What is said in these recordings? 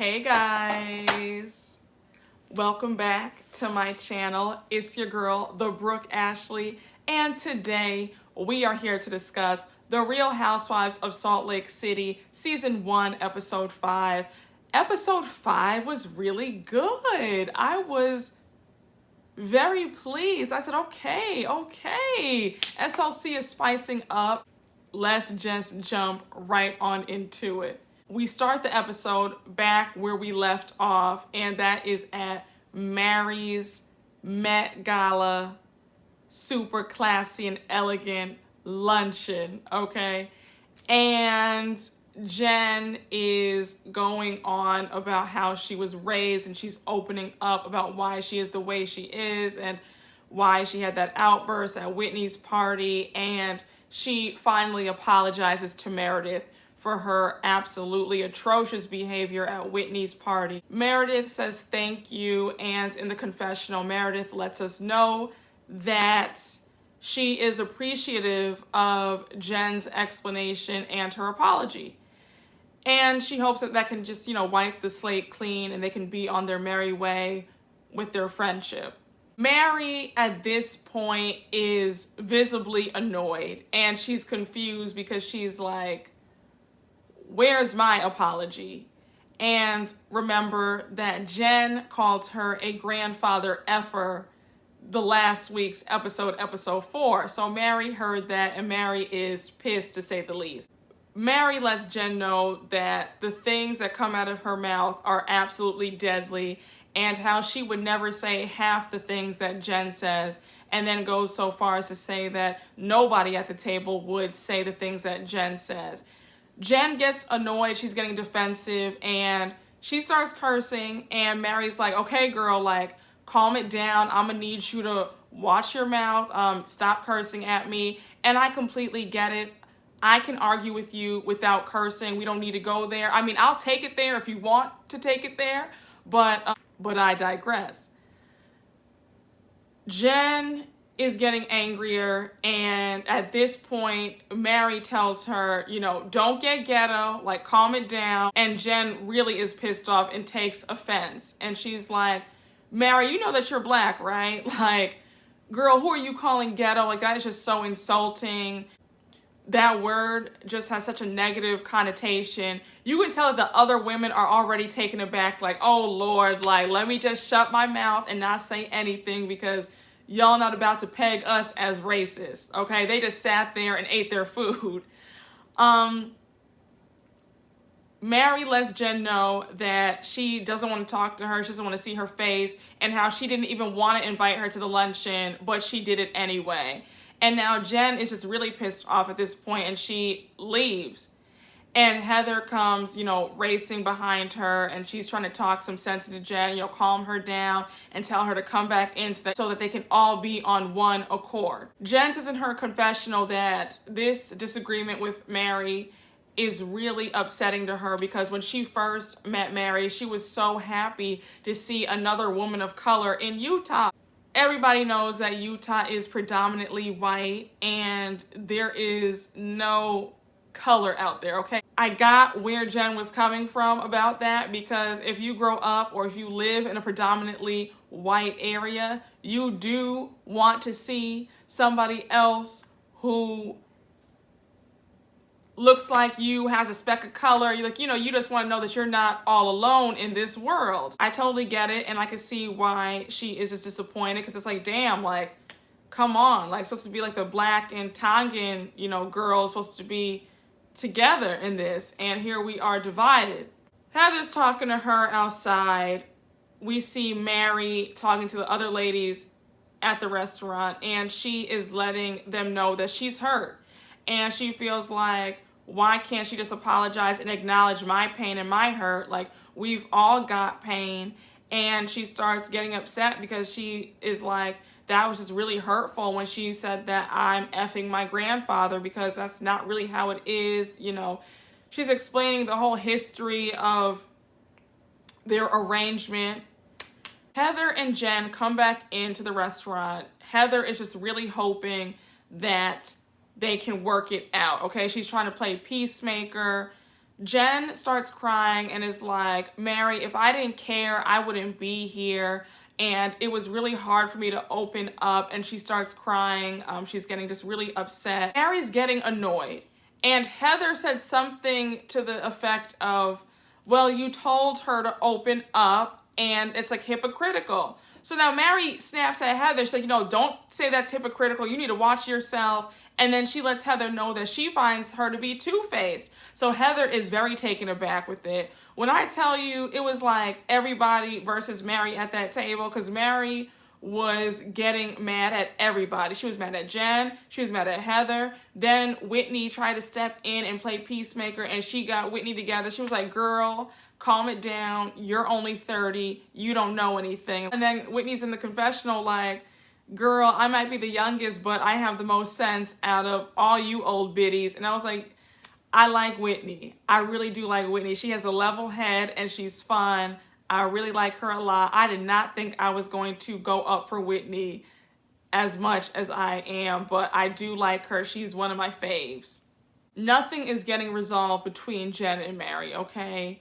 Hey guys, welcome back to my channel. It's your girl, the Brooke Ashley, and today we are here to discuss The Real Housewives of Salt Lake City, Season 1, Episode 5. Episode 5 was really good. I was very pleased. I said, okay, SLC is spicing up. Let's just jump right on into it. We start the episode back where we left off, and that is at Mary's Met Gala, super classy and elegant luncheon, okay? And Jen is going on about how she was raised, and she's opening up about why she is the way she is and why she had that outburst at Whitney's party, and she finally apologizes to Meredith for her absolutely atrocious behavior at Whitney's party. Meredith says thank you, and in the confessional, Meredith lets us know that she is appreciative of Jen's explanation and her apology. And she hopes that that can just, wipe the slate clean and they can be on their merry way with their friendship. Mary, at this point, is visibly annoyed, and she's confused because she's like, where's my apology? And remember that Jen called her a grandfather effer the last week's episode 4. So Mary heard that, and Mary is pissed, to say the least. Mary lets Jen know that the things that come out of her mouth are absolutely deadly, and how she would never say half the things that Jen says, and then goes so far as to say that nobody at the table would say the things that Jen says. Jen gets annoyed, she's getting defensive, and she starts cursing, and Mary's like, okay, girl, like, calm it down. I'm gonna need you to watch your mouth, stop cursing at me. And I completely get it. I can argue with you without cursing. We don't need to go there. I mean, I'll take it there if you want to take it there, but I digress. Jen is getting angrier, and at this point, Mary tells her, don't get ghetto, like, calm it down. And Jen really is pissed off and takes offense. And she's like, Mary, you know that you're black, right? Like, girl, who are you calling ghetto? Like, that is just so insulting. That word just has such a negative connotation. You can tell that the other women are already taken aback, like, oh Lord, like, let me just shut my mouth and not say anything because y'all not about to peg us as racist, okay? They just sat there and ate their food. Mary lets Jen know that she doesn't want to talk to her, she doesn't want to see her face, and how she didn't even want to invite her to the luncheon, but she did it anyway. And now Jen is just really pissed off at this point, and she leaves. And Heather comes, racing behind her, and she's trying to talk some sense into Jen, calm her down and tell her to come back in so that they can all be on one accord. Jen says in her confessional that this disagreement with Mary is really upsetting to her because when she first met Mary, she was so happy to see another woman of color in Utah. Everybody knows that Utah is predominantly white and there is no color out there, okay? I got where Jen was coming from about that, because if you grow up or if you live in a predominantly white area, you do want to see somebody else who looks like you, has a speck of color. You're like, you just want to know that you're not all alone in this world. I totally get it, and I can see why she is just disappointed, because it's like, damn, like, come on, like, supposed to be like the black and Tongan, girls supposed to be together in this, and here we are divided. Heather's talking to her outside. We see Mary talking to the other ladies at the restaurant, and she is letting them know that she's hurt. And she feels like, why can't she just apologize and acknowledge my pain and my hurt? Like, we've all got pain. And she starts getting upset because she is like, that was just really hurtful when she said that I'm effing my grandfather, because that's not really how it is. She's explaining the whole history of their arrangement. Heather and Jen come back into the restaurant. Heather is just really hoping that they can work it out, okay? She's trying to play peacemaker. Jen starts crying and is like, Mary, if I didn't care, I wouldn't be here. And it was really hard for me to open up. And she starts crying. She's getting just really upset. Mary's getting annoyed. And Heather said something to the effect of, well, you told her to open up and it's like hypocritical. So now Mary snaps at Heather. She's like, don't say that's hypocritical. You need to watch yourself. And then she lets Heather know that she finds her to be two-faced. So Heather is very taken aback with it. When I tell you, it was like everybody versus Mary at that table, because Mary was getting mad at everybody. She was mad at Jen. She was mad at Heather. Then Whitney tried to step in and play peacemaker, and she got Whitney together. She was like, girl, calm it down. You're only 30. You don't know anything. And then Whitney's in the confessional like, girl, I might be the youngest, but I have the most sense out of all you old biddies. And I was like, I like Whitney. I really do like Whitney. She has a level head and she's fun. I really like her a lot. I did not think I was going to go up for Whitney as much as I am, but I do like her. She's one of my faves. Nothing is getting resolved between Jen and Mary, okay?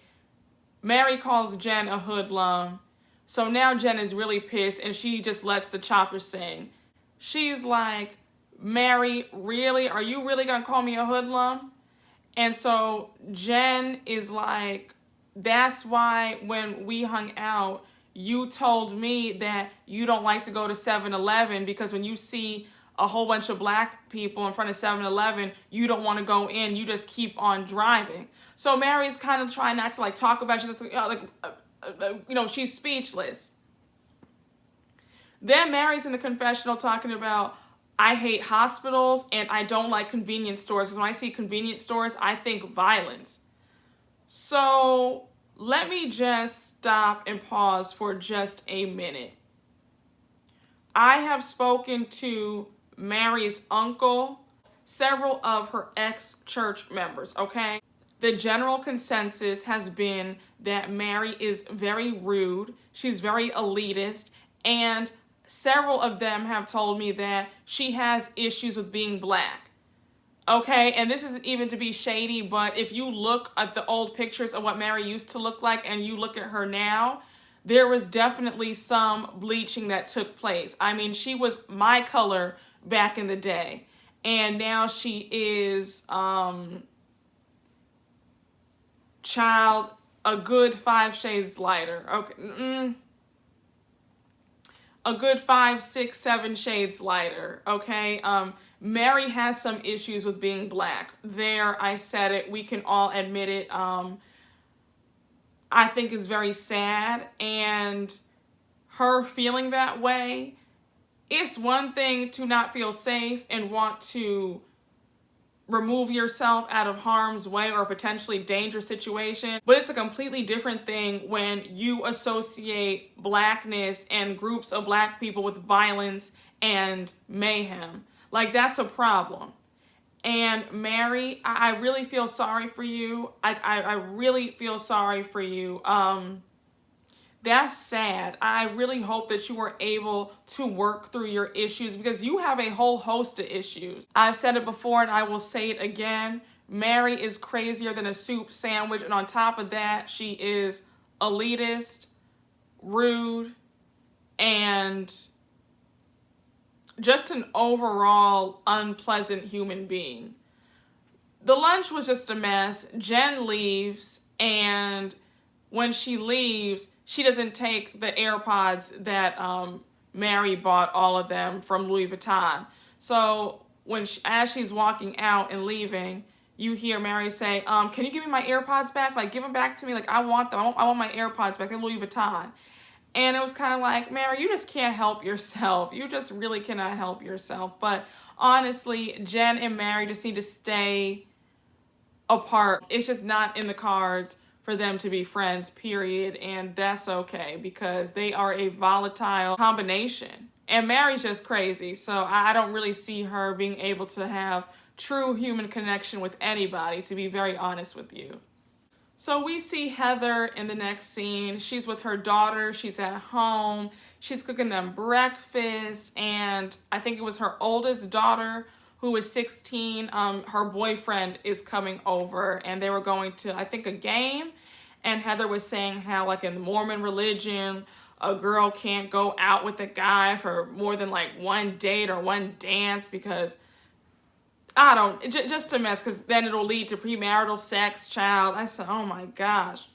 Mary calls Jen a hoodlum. So now Jen is really pissed and she just lets the chopper sing. She's like, Mary, really? Are you really gonna call me a hoodlum? And so Jen is like, that's why when we hung out, you told me that you don't like to go to 7-Eleven because when you see a whole bunch of black people in front of 7-Eleven, you don't want to go in, you just keep on driving. So Mary's kind of trying not to like talk about it. She's just she's speechless. Then Mary's in the confessional talking about, I hate hospitals and I don't like convenience stores because when I see convenience stores, I think violence. So let me just stop and pause for just a minute. I have spoken to Mary's uncle, several of her ex-church members, okay? The general consensus has been that Mary is very rude, she's very elitist, and several of them have told me that she has issues with being black. Okay, and this isn't even to be shady, but if you look at the old pictures of what Mary used to look like and you look at her now, there was definitely some bleaching that took place. I mean, she was my color back in the day, and now she is a good 5 shades lighter. Okay, a good 5, 6, 7 shades lighter. Okay, Mary has some issues with being black. There, I said it. We can all admit it. I think it's very sad, and her feeling that way, it's one thing to not feel safe and want to remove yourself out of harm's way or a potentially dangerous situation, but it's a completely different thing when you associate blackness and groups of black people with violence and mayhem. Like, that's a problem. And Mary, I really feel sorry for you. I really feel sorry for you. That's sad. I really hope that you were able to work through your issues because you have a whole host of issues. I've said it before and I will say it again. Mary is crazier than a soup sandwich. And on top of that, she is elitist, rude, and just an overall unpleasant human being. The lunch was just a mess. Jen leaves, and when she leaves, she doesn't take the AirPods that Mary bought all of them from Louis Vuitton. So as she's walking out and leaving, you hear Mary say, can you give me my AirPods back? Like, give them back to me. Like, I want them. I want my AirPods back. They're Louis Vuitton. And it was kind of like, Mary, you just can't help yourself. You just really cannot help yourself. But honestly, Jen and Mary just need to stay apart. It's just not in the cards for them to be friends, period. And that's okay because they are a volatile combination. And Mary's just crazy. So I don't really see her being able to have true human connection with anybody, to be very honest with you. So we see Heather in the next scene. She's with her daughter. She's at home. She's cooking them breakfast. And I think it was her oldest daughter who is 16, her boyfriend is coming over, and they were going to, I think, a game. And Heather was saying how, like, in the Mormon religion, a girl can't go out with a guy for more than like one date or one dance because just a mess, because then it'll lead to premarital sex, child. I said, oh my gosh.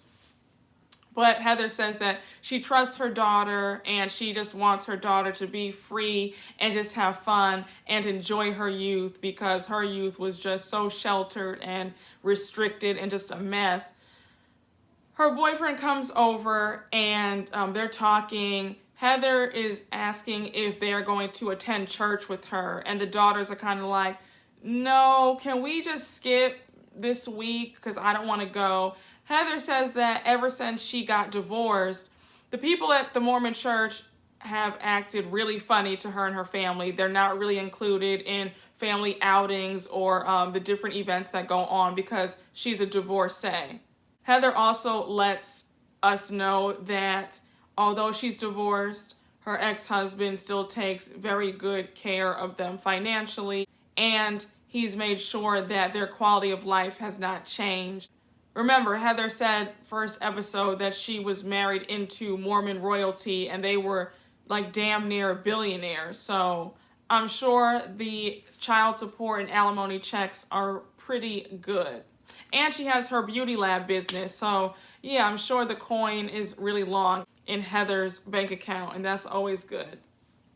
But Heather says that she trusts her daughter and she just wants her daughter to be free and just have fun and enjoy her youth, because her youth was just so sheltered and restricted and just a mess. Her boyfriend comes over and they're talking. Heather is asking if they're going to attend church with her, and the daughters are kind of like, no, can we just skip this week because I don't want to go. Heather says that ever since she got divorced, the people at the Mormon church have acted really funny to her and her family. They're not really included in family outings or the different events that go on because she's a divorcee. Heather also lets us know that although she's divorced, her ex-husband still takes very good care of them financially, and he's made sure that their quality of life has not changed. Remember, Heather said first episode that she was married into Mormon royalty and they were like damn near billionaires. So I'm sure the child support and alimony checks are pretty good. And she has her beauty lab business. So yeah, I'm sure the coin is really long in Heather's bank account, and that's always good.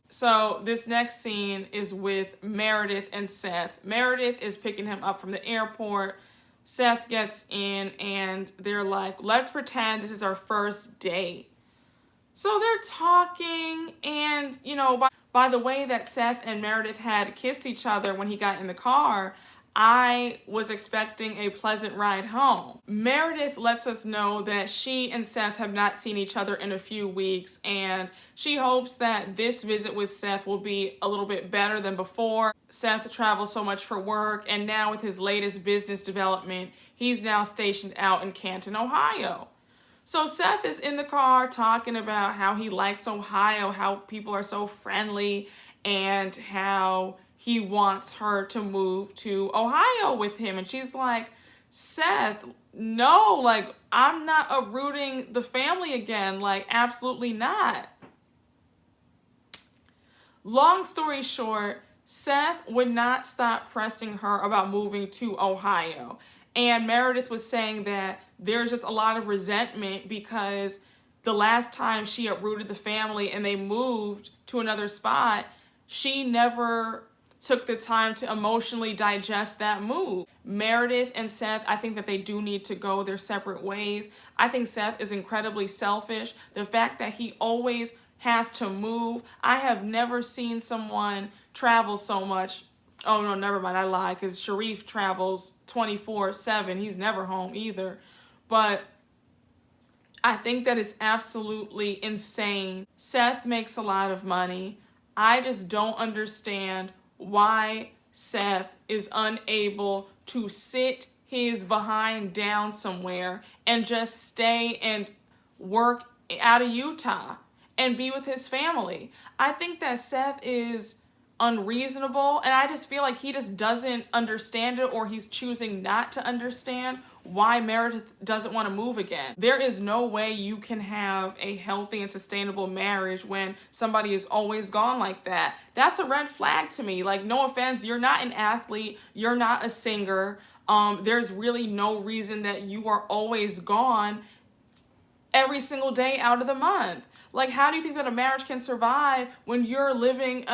So this next scene is with Meredith and Seth. Meredith is picking him up from the airport. Seth gets in and they're like, let's pretend this is our first date. So they're talking, and you know, by the way that Seth and Meredith had kissed each other when he got in the car, I was expecting a pleasant ride home. Meredith lets us know that she and Seth have not seen each other in a few weeks, and she hopes that this visit with Seth will be a little bit better than before. Seth travels so much for work, and now with his latest business development, he's now stationed out in Canton, Ohio. So Seth is in the car talking about how he likes Ohio, how people are so friendly, and how he wants her to move to Ohio with him. And she's like, Seth, no, like, I'm not uprooting the family again. Like, absolutely not. Long story short, Seth would not stop pressing her about moving to Ohio. And Meredith was saying that there's just a lot of resentment because the last time she uprooted the family and they moved to another spot, she never took the time to emotionally digest that move. Meredith and Seth, I think that they do need to go their separate ways. I think Seth is incredibly selfish. The fact that he always has to move. I have never seen someone travel so much. Oh no, never mind, I lie, because Sharif travels 24/7. He's never home either. But I think that is absolutely insane. Seth makes a lot of money. I just don't understand why Seth is unable to sit his behind down somewhere and just stay and work out of Utah and be with his family. I think that Seth is unreasonable, and I just feel like he just doesn't understand it, or he's choosing not to understand why Meredith doesn't want to move again. There is no way you can have a healthy and sustainable marriage when somebody is always gone like that. That's a red flag to me. Like, no offense, you're not an athlete, you're not a singer. There's really no reason that you are always gone every single day out of the month. Like, how do you think that a marriage can survive when you're living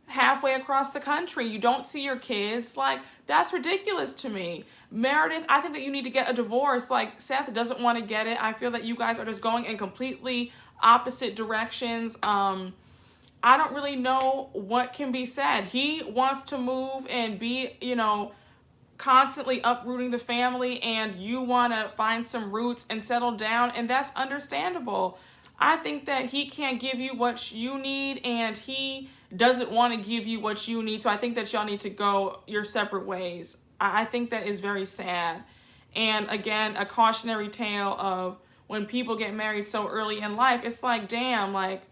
halfway across the country? You don't see your kids. Like, that's ridiculous to me. Meredith, I think that you need to get a divorce. Like, Seth doesn't want to get it. I feel that you guys are just going in completely opposite directions. I don't really know what can be said. He wants to move and be, you know, constantly uprooting the family, and you want to find some roots and settle down, and that's understandable. I think that he can't give you what you need, and he doesn't want to give you what you need. So I think that y'all need to go your separate ways. I think that is very sad. And again, a cautionary tale of when people get married so early in life, it's like, damn, like,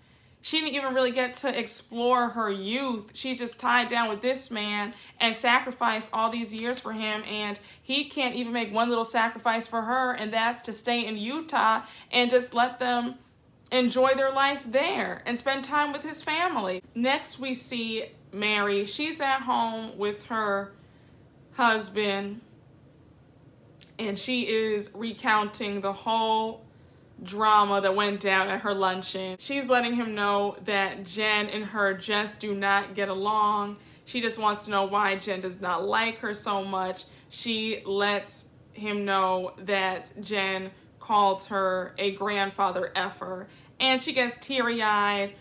She didn't even really get to explore her youth. She's just tied down with this man and sacrificed all these years for him, and he can't even make one little sacrifice for her, and that's to stay in Utah and just let them enjoy their life there and spend time with his family. Next we see Mary. She's at home with her husband, and she is recounting the whole drama that went down at her luncheon. She's letting him know that Jen and her just do not get along. She just wants to know why Jen does not like her so much. She lets him know that Jen called her a grandfather effer, and she gets teary-eyed.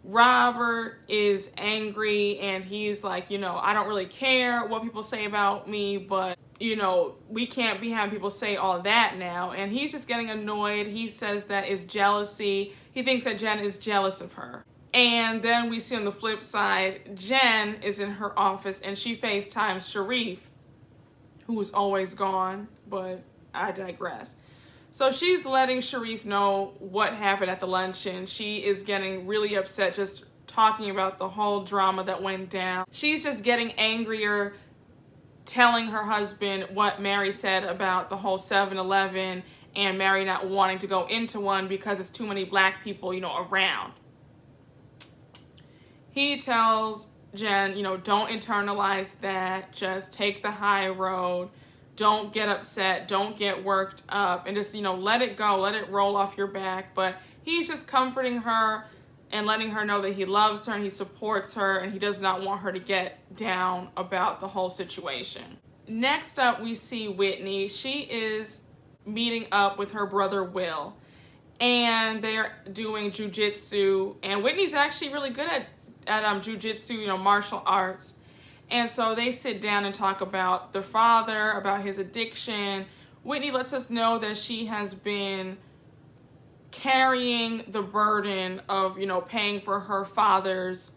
Robert is angry, and he's like, I don't really care what people say about me, but we can't be having people say all that now. And he's just getting annoyed. He says that is jealousy. He thinks that Jen is jealous of her. And then we see on the flip side, Jen is in her office and she FaceTimes Sharif, who's always gone, but I digress. So she's letting Sharif know what happened at the luncheon. She is getting really upset just talking about the whole drama that went down. She's just getting angrier, telling her husband what Mary said about the whole 7-Eleven and Mary not wanting to go into one because there's too many black people, around. He tells Jen, don't internalize that. Just take the high road. Don't get upset. Don't get worked up. And just, let it go. Let it roll off your back. But he's just comforting her and letting her know that he loves her and he supports her and he does not want her to get down about the whole situation. Next up, we see Whitney. She is meeting up with her brother Will, and they're doing jujitsu. And Whitney's actually really good at jujitsu, martial arts. And so they sit down and talk about their father, about his addiction. Whitney lets us know that she has been carrying the burden of, paying for her father's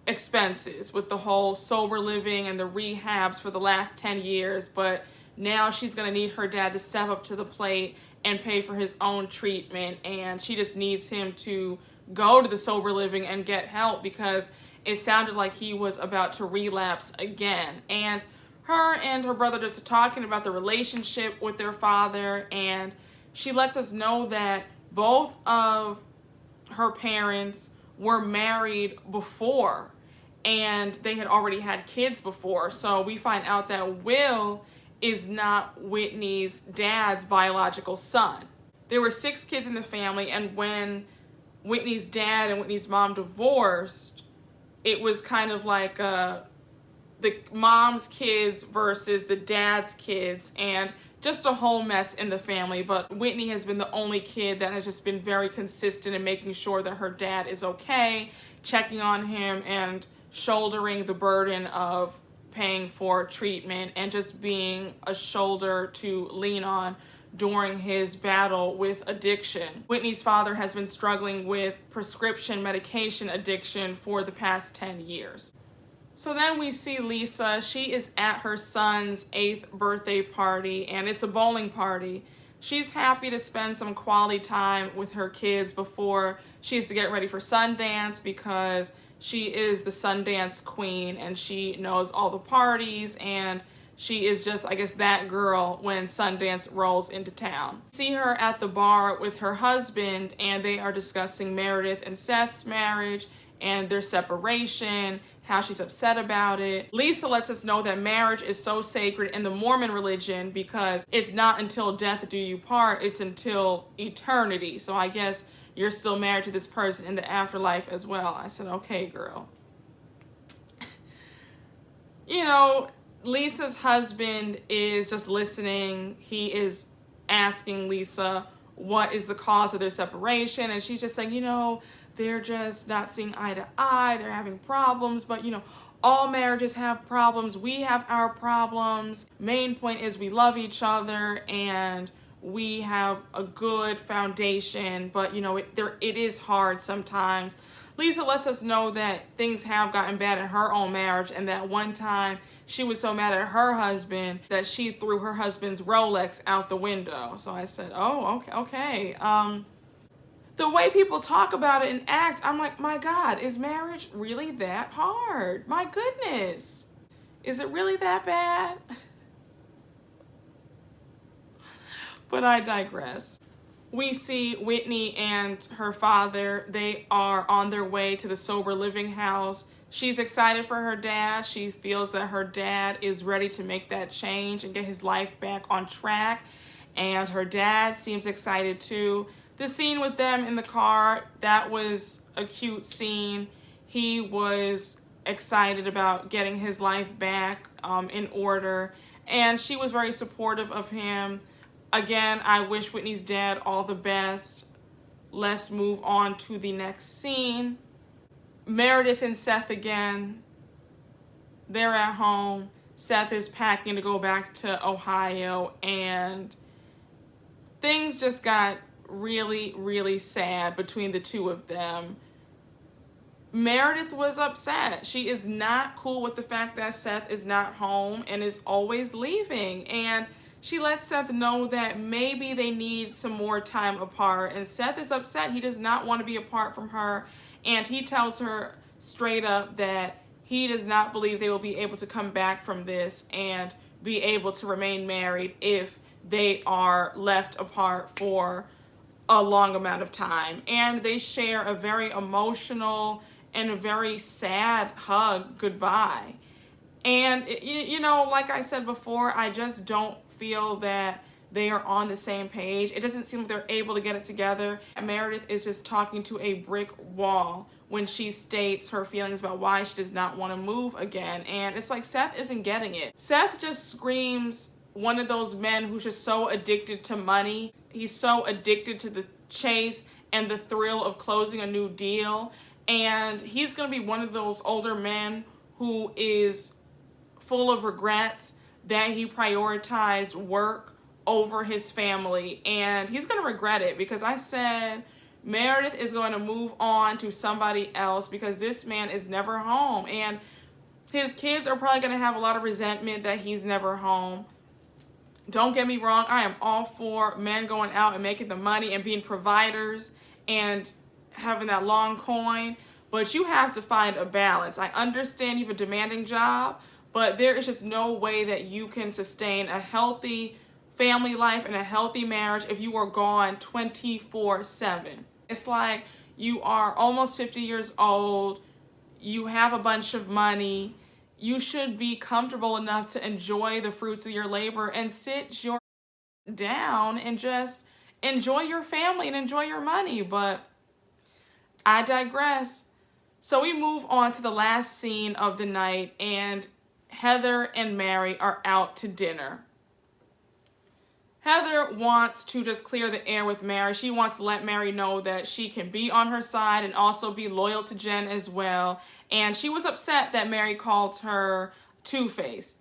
expenses with the whole sober living and the rehabs for the last 10 years. But now she's going to need her dad to step up to the plate and pay for his own treatment. And she just needs him to go to the sober living and get help because it sounded like he was about to relapse again. And her brother just talking about the relationship with their father, and she lets us know that both of her parents were married before and they had already had kids before. So we find out that Will is not Whitney's dad's biological son. There were 6 kids in the family, and when Whitney's dad and Whitney's mom divorced, it was kind of like the mom's kids versus the dad's kids, and just a whole mess in the family. But Whitney has been the only kid that has just been very consistent in making sure that her dad is okay, checking on him and shouldering the burden of paying for treatment and just being a shoulder to lean on during his battle with addiction. Whitney's father has been struggling with prescription medication addiction for the past 10 years. So then we see Lisa. She is at her son's 8th birthday party, and it's a bowling party. She's happy to spend some quality time with her kids before she has to get ready for Sundance, because she is the Sundance queen and she knows all the parties, and she is just, I guess, that girl when Sundance rolls into town. See her at the bar with her husband, and they are discussing Meredith and Seth's marriage and their separation, how she's upset about it. Lisa lets us know that marriage is so sacred in the Mormon religion because it's not until death do you part, it's until eternity. So I guess you're still married to this person in the afterlife as well. I said, okay, girl. Lisa's husband is just listening. He is asking Lisa what is the cause of their separation, and she's just saying, they're just not seeing eye to eye. They're having problems, but all marriages have problems. We have our problems. Main point is we love each other and we have a good foundation, but it is hard sometimes. Lisa lets us know that things have gotten bad in her own marriage, and that one time she was so mad at her husband that she threw her husband's Rolex out the window. So I said, oh, okay. the way people talk about it and act, I'm like, my God, is marriage really that hard? My goodness. Is it really that bad? But I digress. We see Whitney and her father. They are on their way to the sober living house. She's excited for her dad. She feels that her dad is ready to make that change and get his life back on track. And her dad seems excited too. The scene with them in the car, that was a cute scene. He was excited about getting his life back in order. And she was very supportive of him. Again, I wish Whitney's dad all the best. Let's move on to the next scene. Meredith and Seth again. They're at home. Seth is packing to go back to Ohio, and things just got really, really sad between the two of them. Meredith was upset. She is not cool with the fact that Seth is not home and is always leaving. And she lets Seth know that maybe they need some more time apart. And Seth is upset. He does not want to be apart from her. And he tells her straight up that he does not believe they will be able to come back from this and be able to remain married if they are left apart for a long amount of time. And they share a very emotional and a very sad hug goodbye. And, you know, like I said before, I just don't feel that they are on the same page. It doesn't seem like they're able to get it together. Meredith is just talking to a brick wall when she states her feelings about why she does not want to move again. And it's like Seth isn't getting it. Seth just screams one of those men who's just so addicted to money. He's so addicted to the chase and the thrill of closing a new deal. And he's going to be one of those older men who is full of regrets that he prioritized work over his family. And he's going to regret it, because I said Meredith is going to move on to somebody else because this man is never home. And his kids are probably going to have a lot of resentment that he's never home. Don't get me wrong, I am all for men going out and making the money and being providers and having that long coin, but you have to find a balance. I understand you have a demanding job, but there is just no way that you can sustain a healthy family life and a healthy marriage if you are gone 24/7. It's like you are almost 50 years old, you have a bunch of money, you should be comfortable enough to enjoy the fruits of your labor and sit your down and just enjoy your family and enjoy your money. But I digress. So we move on to the last scene of the night, and Heather and Mary are out to dinner. Heather wants to just clear the air with Mary. She wants to let Mary know that she can be on her side and also be loyal to Jen as well. And she was upset that Mary called her two-faced.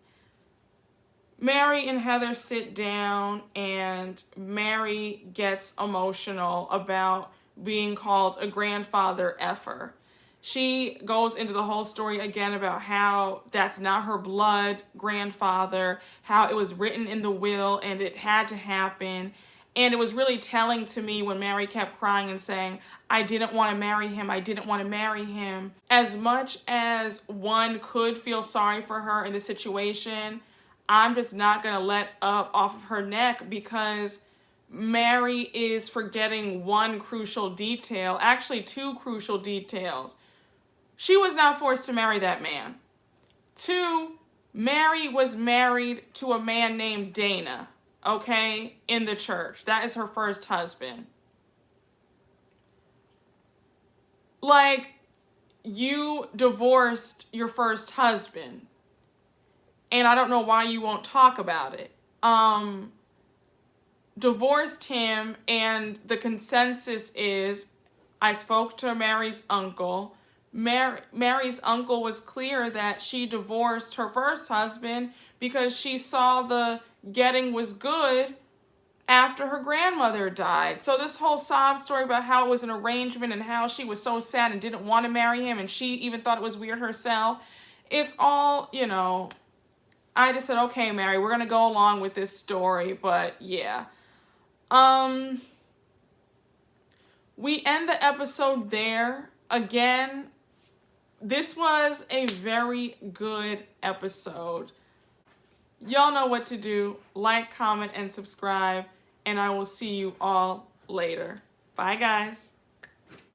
Mary and Heather sit down, and Mary gets emotional about being called a grandfather effer. She goes into the whole story again about how that's not her blood grandfather, how it was written in the will and it had to happen. And it was really telling to me when Mary kept crying and saying, I didn't want to marry him, I didn't want to marry him. As much as one could feel sorry for her in the situation, I'm just not going to let up off of her neck, because Mary is forgetting one crucial detail, actually two crucial details. She was not forced to marry that man. 2, Mary was married to a man named Dana, okay, in the church. That is her first husband. Like, you divorced your first husband, and I don't know why you won't talk about it. Divorced him, and the consensus is, I spoke to Mary's uncle. Mary's uncle was clear that she divorced her first husband because she saw the getting was good after her grandmother died. So this whole sob story about how it was an arrangement and how she was so sad and didn't want to marry him, and she even thought it was weird herself, it's all, you know, I just said, okay, Mary, we're going to go along with this story, but yeah. we end the episode there. Again, this was a very good episode. Y'all know what to do. Like, comment, and subscribe. And I will see you all later. Bye, guys.